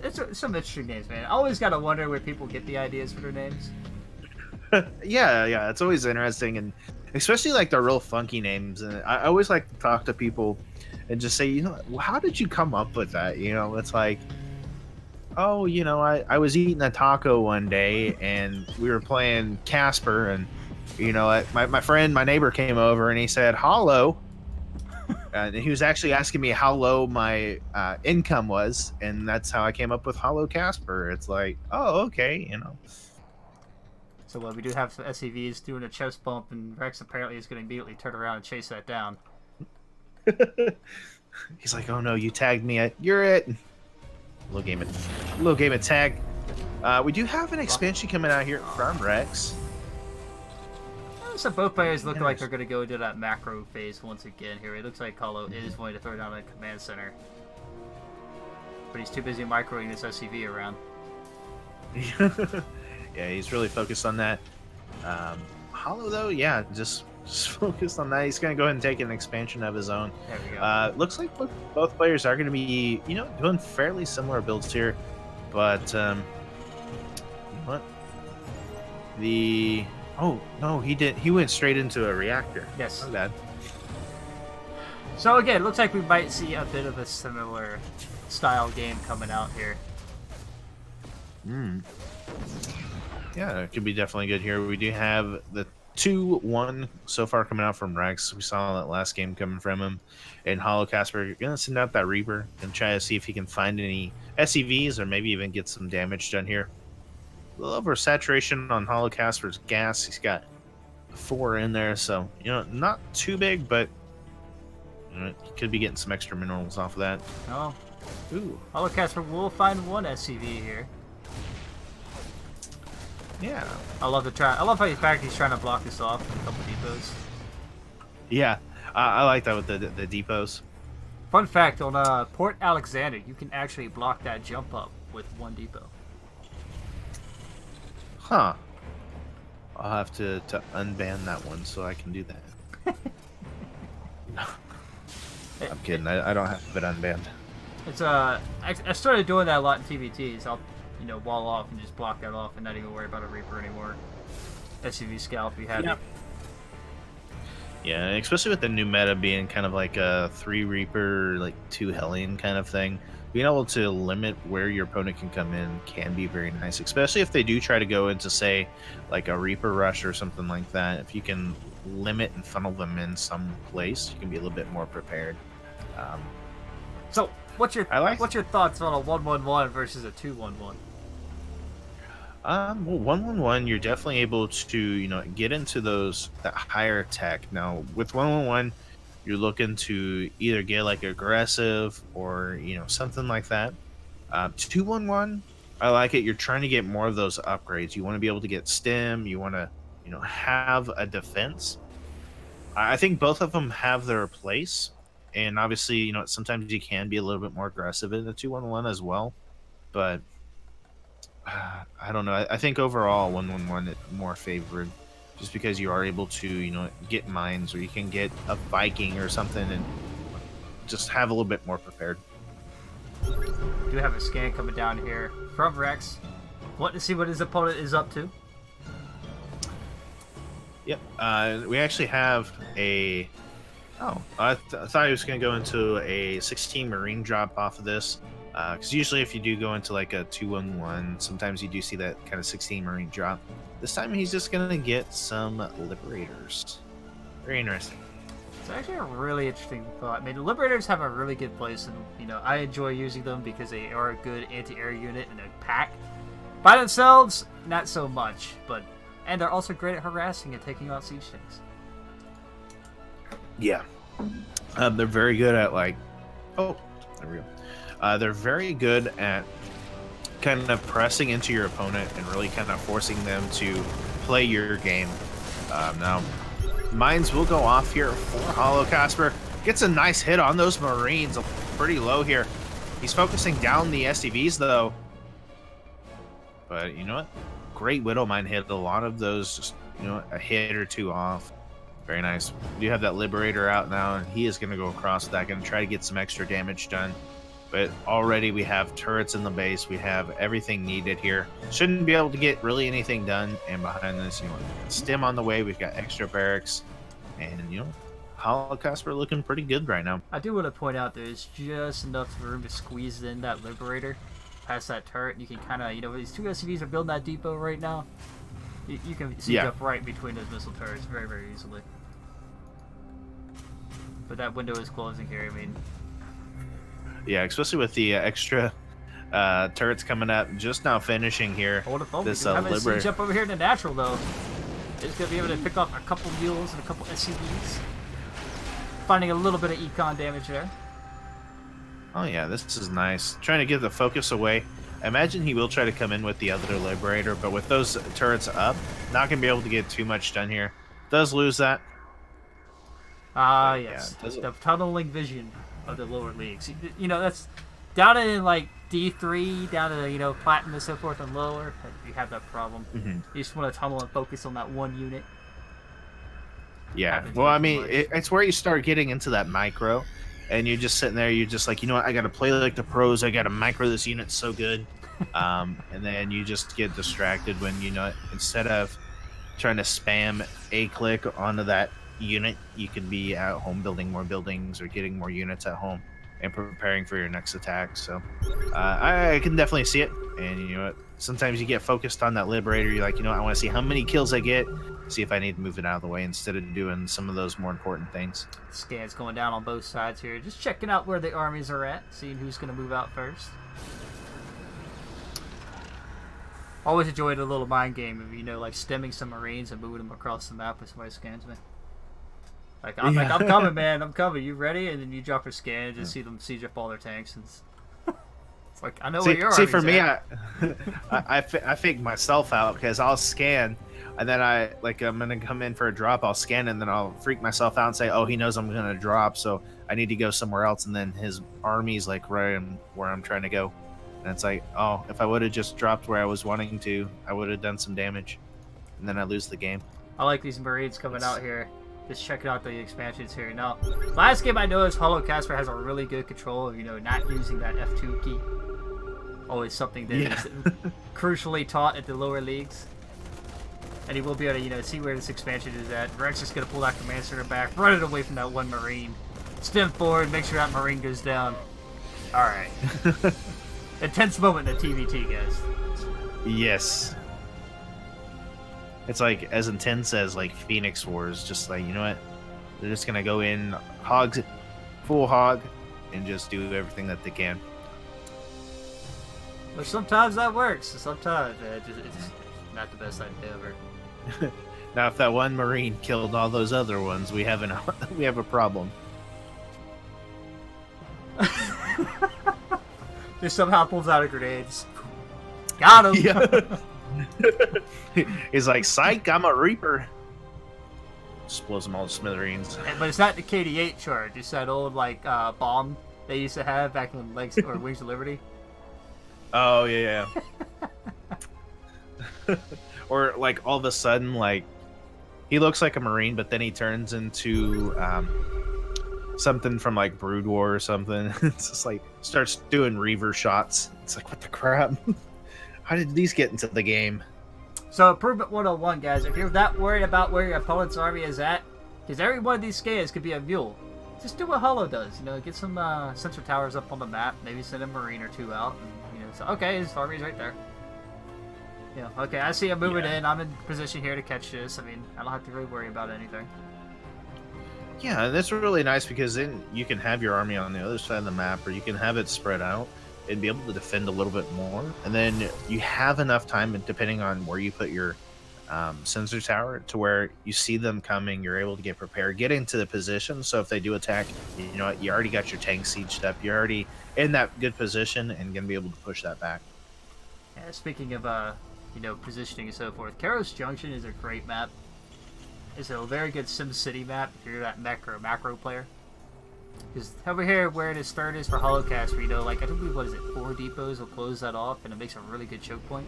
It's some interesting names, man. I always gotta wonder where people get the ideas for their names. Yeah, it's always interesting, and especially like the real funky names. And I always like to talk to people and just say, you know, how did you come up with that? You know, it's like, oh, you know, I was eating a taco one day and we were playing Casper, and you know, my neighbor came over and he said hollow. And he was actually asking me how low my income was, and that's how I came up with HallowCasper. It's like, oh, okay, you know. So we do have some SCVs doing a chest bump, and Rex apparently is going to immediately turn around and chase that down. He's like, oh no, you tagged me. You're it. Little game of tag. We do have an expansion coming out here from Rex. So both players look like they're going to go into that macro phase once again here. It looks like Hollow is going to throw down a command center. But he's too busy microing this SCV around. Yeah, he's really focused on that. Hollow, though, yeah, just focused on that. He's going to go ahead and take an expansion of his own. There we go. Looks like both players are going to be, you know, doing fairly similar builds here. But, you know what? Oh, no, he didn't. He went straight into a reactor. Yes. My bad. So again, it looks like we might see a bit of a similar style game coming out here. Yeah, it could be definitely good here. We do have the 2-1 so far coming out from Rex. We saw that last game coming from him. And HallowCasper going to send out that Reaper and try to see if he can find any SCVs or maybe even get some damage done here. A little oversaturation on HallowCasper's gas. He's got 4 in there, so, you know, not too big, but you know, he could be getting some extra minerals off of that. Oh. Ooh. HallowCasper will find one SCV here. Yeah. I love how he's trying to block this off with a couple depots. Yeah, I like that with the depots. Fun fact, on Port Alexander, you can actually block that jump up with 1 depot. Huh. I'll have to unban that one so I can do that. I'm kidding. I don't have it unbanned. It's I started doing that a lot in TVTs. I'll, you know, wall off and just block that off and not even worry about a Reaper anymore. SCV scalp, be happy. Yeah, especially with the new meta being kind of like a 3 Reaper, like 2 Hellion kind of thing. Being able to limit where your opponent can come in can be very nice, especially if they do try to go into, say, like a Reaper rush or something like that. If you can limit and funnel them in some place, you can be a little bit more prepared. Um, So, what's your I like. thoughts on a 1-1-1 versus a 2-1-1? Well, 1-1-1, you're definitely able to, get into that higher tech. Now, with 1-1-1, you're looking to either get like aggressive or something like that. 2-1-1, I like it. You're trying to get more of those upgrades. You want to be able to get stim. You want to, have a defense. I think both of them have their place, and obviously, sometimes you can be a little bit more aggressive in the 2-1-1 as well. But I don't know. I think overall 1-1-1 is more favored, just because you are able to get mines, or you can get a Viking or something, and just have a little bit more prepared. Do have a scan coming down here from Rex. Want to see what his opponent is up to. Yep. We actually have a. Oh, I thought he was going to go into a 16 Marine drop off of this. Because usually if you do go into like a 2-1-1, sometimes you do see that kind of 16 Marine drop. This time he's just going to get some Liberators. Very interesting. It's actually a really interesting thought. I mean, the Liberators have a really good place, and I enjoy using them because they are a good anti-air unit in a pack. By themselves, not so much, and they're also great at harassing and taking out siege tanks. Yeah. They're very good at oh, there we go. They're very good at kind of pressing into your opponent and really kind of forcing them to play your game. Now, mines will go off here for HallowCasper. Gets a nice hit on those Marines, pretty low here. He's focusing down the SCVs though. But you know what? Great Widow Mine hit a lot of those, just a hit or two off. Very nice. We do have that Liberator out now, and he is going to go across that, going to try to get some extra damage done. But already we have turrets in the base. We have everything needed here. Shouldn't be able to get really anything done. And behind this, stim on the way. We've got extra barracks. And, HallowCasper looking pretty good right now. I do want to point out there's just enough room to squeeze in that Liberator past that turret. You can kind of, these two SCVs are building that depot right now. You can see up right between those missile turrets very, very easily. But that window is closing here. I mean, yeah, especially with the extra turrets coming up, just now finishing here. Hold up, this Liberator jump over here in the natural though. It's gonna be able to pick off a couple mules and a couple SCVs, finding a little bit of econ damage there. Oh yeah, this is nice. Trying to get the focus away. I imagine he will try to come in with the other Liberator, but with those turrets up, not going to be able to get too much done here. Does lose that. Yes. Yeah, the tunneling vision of the lower leagues. That's down in like D3, down to, Platinum and so forth and lower. You have that problem. Mm-hmm. You just want to tunnel and focus on that one unit. Yeah. Well, I mean, it's where you start getting into that micro. And you're just sitting there, you're just like, I got to play like the pros. I got to micro this unit so good. And then you just get distracted when, instead of trying to spam a click onto that unit, you can be at home building more buildings or getting more units at home and preparing for your next attack. So I can definitely see it. And, sometimes you get focused on that Liberator. You're like, I want to see how many kills I get, see if I need to move it out of the way instead of doing some of those more important things. Scans going down on both sides here. Just checking out where the armies are at, seeing who's going to move out first. Always enjoyed a little mind game of, like stemming some Marines and moving them across the map when somebody scans me. I'm coming, man. I'm coming. You ready? And then you drop a scan and just see them siege up all their tanks. And it's like, I know where you're. See, for me, I fake myself out because I'll scan, and then I'm gonna come in for a drop. I'll scan, and then I'll freak myself out and say, "Oh, he knows I'm gonna drop, so I need to go somewhere else." And then his army's like right where I'm trying to go, and it's like, "Oh, if I would have just dropped where I was wanting to, I would have done some damage," and then I lose the game. I like these Marines coming out here. Just checking out the expansions here. Now, last game I noticed HallowCasper has a really good control of, not using that F2 key. Always something that is crucially taught at the lower leagues. And he will be able to, you know, see where this expansion is at. Rex is going to pull that command center back, run it away from that one Marine. Stem forward, make sure that Marine goes down. Alright. Intense moment in the TVT, guys. Yes. It's like as intense as like Phoenix Wars. Just like, you know what? They're just going to go in full hog, and just do everything that they can. But sometimes that works. Sometimes it's not the best idea ever. Now, if that one Marine killed all those other ones, we have a problem. Just somehow pulls out a grenade. Got him. Yeah. He's like, psych, I'm a Reaper. Just blows them all to smithereens. But it's not the KD-8 charge. It's that old like bomb they used to have back in Legs or Wings of Liberty. Oh yeah. Or like all of a sudden, like he looks like a Marine, but then he turns into something from like Brood War or something. It's just like starts doing Reaver shots. It's like, what the crap? How did these get into the game? So improvement 101, guys. If you're that worried about where your opponent's army is at, because every one of these scans could be a mule, just do what Hollow does. You know, get some sensor towers up on the map. Maybe send a Marine or two out. And, you know, so okay, his army's right there. Yeah, okay, I see him moving in. I'm in position here to catch this. I mean, I don't have to really worry about anything. Yeah, and that's really nice because then you can have your army on the other side of the map, or you can have it spread out and be able to defend a little bit more. And then you have enough time, depending on where you put your sensor tower, to where you see them coming, you're able to get prepared, get into the position. So if they do attack, you know what, you already got your tank sieged up. You're already in that good position and going to be able to push that back. Yeah, speaking of, you know, positioning and so forth, Karos Junction is a great map. It's a very good SimCity map if you're that macro player. Because over here, where it is third is for HallowCasper, you know, like, I think, what is it, 4 depots will close that off, and it makes a really good choke point.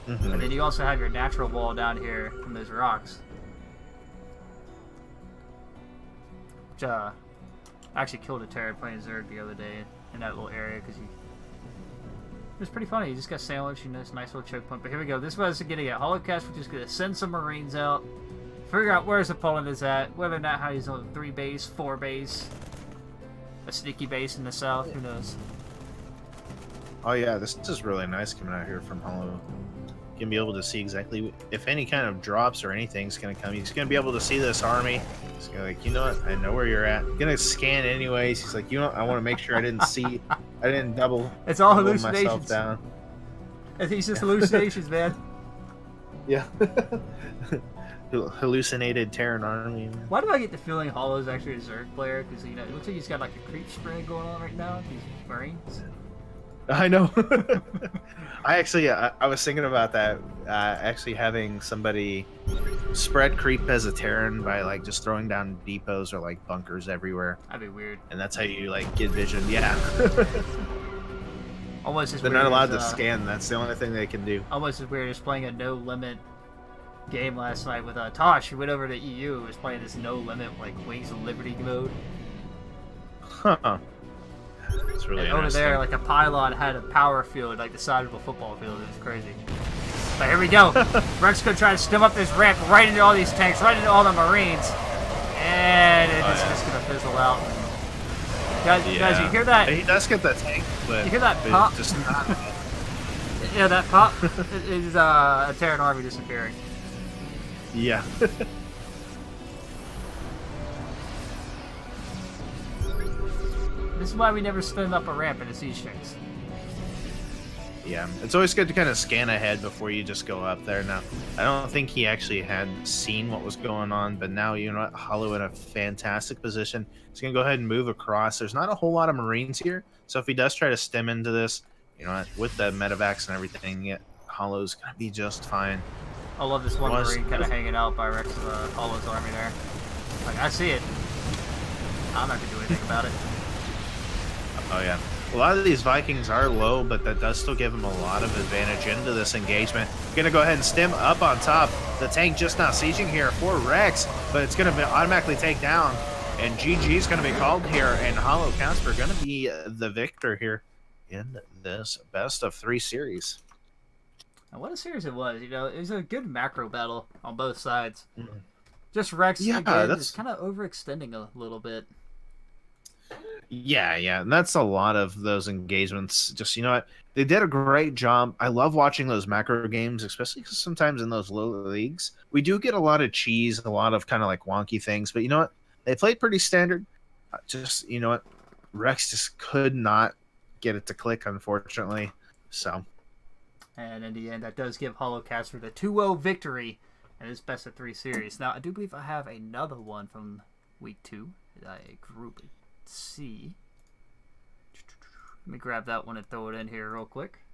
Mm-hmm. And then you also have your natural wall down here from those rocks. Which, I actually killed a Terran playing Zerg the other day in that little area, because it was pretty funny. You just got sandwiched in this nice little choke point. But here we go. This is what I was getting at. HallowCasper just going to send some Marines out, figure out where his opponent is at, whether or not how he's on 3 base, 4 base, a sneaky base in the south, who knows. Oh yeah, this is really nice coming out here from Hollow. You can be able to see exactly if any kind of drops or anything's going to come. He's going to be able to see this army. He's going to like, you know what, I know where you're at. I'm going to scan anyways. He's like, you know what, I want to make sure I didn't see, I didn't double. It's all hallucinations. Myself down. I think it's just hallucinations, man. Yeah. Hallucinated Terran army. Why do I get the feeling Hollow's actually a Zerg player? Because, you know, it looks like he's got like a creep spray going on right now with these Marines. I know. I actually, I was thinking about that. Actually having somebody spread creep as a Terran by like just throwing down depots or like bunkers everywhere. That'd be weird. And that's how you like get vision. Yeah. Almost as They're weird not allowed as, to scan. That's the only thing they can do. Almost as weird as playing a no limit game last night with Tosh, who went over to EU, was playing this no limit like Wings of Liberty mode. Huh. It's really and over there, like a pylon had a power field like the size of a football field. It was crazy. But here we go. Rex gonna try to stem up this ramp right into all these tanks, right into all the Marines, and it's just gonna fizzle out. Guys, you hear that? He does get that tank, but you hear that pop? Just not. Yeah, that pop is a Terran army disappearing. Yeah. This is why we never spin up a ramp in the siege tanks. Yeah, it's always good to kind of scan ahead before you just go up there. Now, I don't think he actually had seen what was going on, but now, you know what, Hollow in a fantastic position. He's going to go ahead and move across. There's not a whole lot of Marines here, so if he does try to stem into this, you know what, with the medevacs and everything, Hollow's going to be just fine. I love this one Marine kind of hanging out by Rex's Hollow's army there. Like, I see it. I'm not going to do anything about it. Oh, yeah. A lot of these Vikings are low, but that does still give them a lot of advantage into this engagement. Gonna go ahead and stem up on top. The tank just now sieging here for Rex, but it's gonna be automatically take down. And GG's gonna be called here, and HallowCasper gonna be the victor here in this best of 3 series. And what a series it was. You know, it was a good macro battle on both sides. Mhm. Just Rex Yeah, again that's is kind of overextending a little bit. yeah, and that's a lot of those engagements. Just they did a great job. I love watching those macro games, especially because sometimes in those low leagues we do get a lot of cheese, a lot of kind of like wonky things. But you know what? They played pretty standard. Just Rex just could not get it to click, unfortunately. So And in the end, that does give HallowCasper the 2-0 victory in this best of 3 series. Now, I do believe I have another one from week 2. Group C. Let me grab that one and throw it in here real quick.